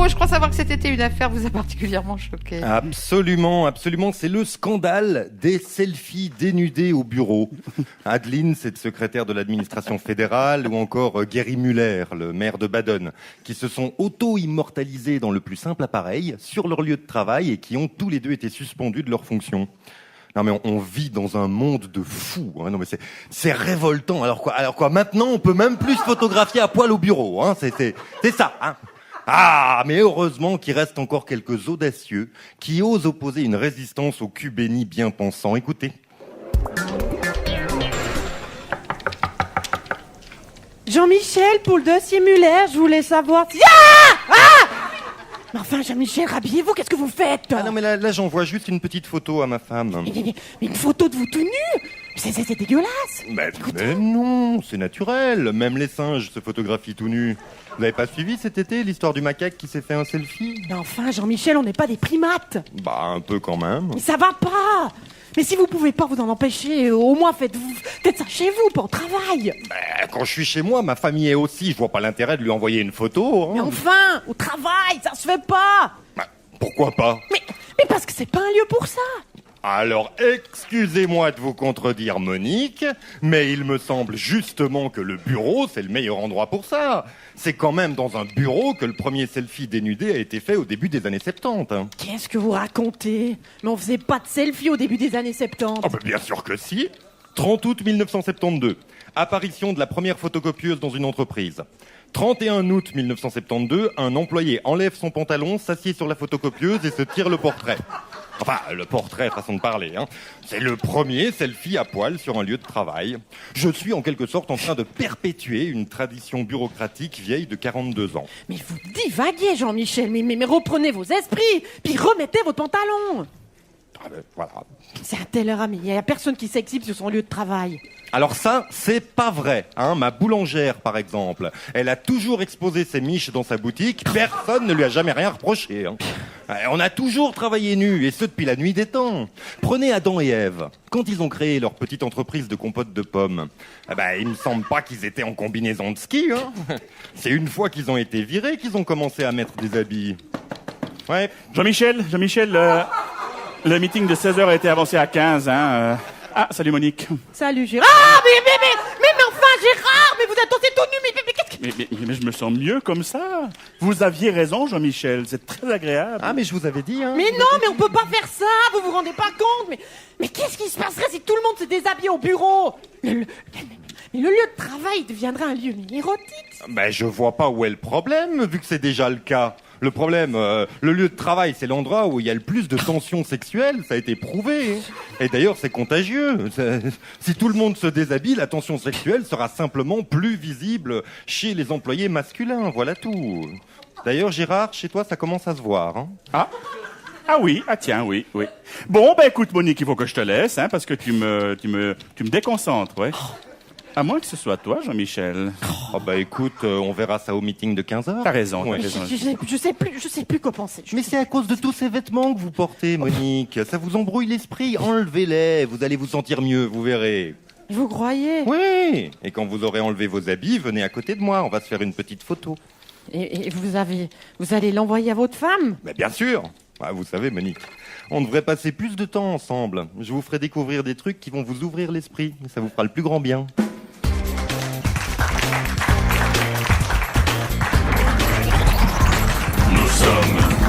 Lolo, je crois savoir que cet été, une affaire vous a particulièrement choqué. Absolument, absolument. C'est le scandale des selfies dénudés au bureau. Adeline, cette secrétaire de l'administration fédérale, ou encore Gary Muller, le maire de Baden, qui se sont auto-immortalisés dans le plus simple appareil, sur leur lieu de travail, et qui ont tous les deux été suspendus de leurs fonctions. Non mais on vit dans un monde de fous. Hein. Non mais c'est révoltant. Alors quoi maintenant on peut même plus se photographier à poil au bureau. Hein. C'est ça. Hein. Ah mais heureusement qu'il reste encore quelques audacieux qui osent opposer une résistance au cul béni bien pensant. Écoutez. Jean-Michel, pour le dossier Muller, je voulais savoir. Mais enfin, Jean-Michel, rhabillez-vous, qu'est-ce que vous faites? Ah non mais là j'envoie juste une petite photo à ma femme. Mais une photo de vous tout nu? C'est dégueulasse. Mais non, c'est naturel. Même les singes se photographient tout nus. Vous n'avez pas suivi cet été l'histoire du macaque qui s'est fait un selfie? Mais enfin, Jean-Michel, on n'est pas des primates. Bah un peu quand même. Mais ça va pas. Mais si vous pouvez pas vous en empêcher, au moins faites ça chez vous, pas au travail. Bah, quand je suis chez moi, ma famille est aussi. Je vois pas l'intérêt de lui envoyer une photo. Hein. Mais enfin, au travail, ça se fait pas. Bah, pourquoi pas? Mais parce que c'est pas un lieu pour ça. Alors, excusez-moi de vous contredire, Monique, mais il me semble justement que le bureau, c'est le meilleur endroit pour ça. C'est quand même dans un bureau que le premier selfie dénudé a été fait au début des années 70. Hein. Qu'est-ce que vous racontez? Mais on faisait pas de selfie au début des années 70. Ah bah bien sûr que si. 30 août 1972, apparition de la première photocopieuse dans une entreprise. 31 août 1972, un employé enlève son pantalon, s'assied sur la photocopieuse et se tire le portrait. Enfin, le portrait, façon de parler. Hein. C'est le premier selfie à poil sur un lieu de travail. Je suis en quelque sorte en train de perpétuer une tradition bureaucratique vieille de 42 ans. Mais vous divaguez, Jean-Michel, mais reprenez vos esprits, puis remettez votre pantalon. Ah ben, voilà. C'est un tel ami, il n'y a personne qui s'exhibe sur son lieu de travail. Alors ça, c'est pas vrai. Hein. Ma boulangère, par exemple, elle a toujours exposé ses miches dans sa boutique. Personne ne lui a jamais rien reproché. Hein. On a toujours travaillé nus, et ce depuis la nuit des temps. Prenez Adam et Ève. Quand ils ont créé leur petite entreprise de compote de pommes, il me semble pas qu'ils étaient en combinaison de ski. Hein. C'est une fois qu'ils ont été virés qu'ils ont commencé à mettre des habits. Ouais. Jean-Michel, le meeting de 16h a été avancé à 15. Hein. Ah, salut Monique. Salut Gérard. Ah, mais enfin Gérard, mais vous êtes aussi tout nu, mais qu'est-ce que... Mais je me sens mieux comme ça. Vous aviez raison, Jean-Michel, c'est très agréable. Ah, mais je vous avais dit, hein. Mais non, mais on peut pas faire ça, vous vous rendez pas compte. Mais qu'est-ce qui se passerait si tout le monde se déshabillait au bureau? Le lieu de travail deviendrait un lieu érotique. Je vois pas où est le problème, vu que c'est déjà le cas. Le problème, le lieu de travail, c'est l'endroit où il y a le plus de tensions sexuelles, ça a été prouvé. Et d'ailleurs, c'est contagieux. Si tout le monde se déshabille, la tension sexuelle sera simplement plus visible chez les employés masculins, voilà tout. D'ailleurs, Gérard, chez toi, ça commence à se voir. Hein. Ah oui, tiens, oui. Bon, écoute, Monique, il faut que je te laisse, hein, parce que tu me déconcentres, ouais. À moins que ce soit toi, Jean-Michel. Écoute, on verra ça au meeting de 15h. T'as raison, ouais. Je sais plus quoi penser. Mais c'est à cause de tous ces vêtements que vous portez, Monique. Ça vous embrouille l'esprit. Enlevez-les, vous allez vous sentir mieux, vous verrez. Vous croyez? Oui. Et quand vous aurez enlevé vos habits, venez à côté de moi, on va se faire une petite photo. Et vous allez l'envoyer à votre femme? Bien sûr. Vous savez, Monique, on devrait passer plus de temps ensemble. Je vous ferai découvrir des trucs qui vont vous ouvrir l'esprit. Ça vous fera le plus grand bien. Nous sommes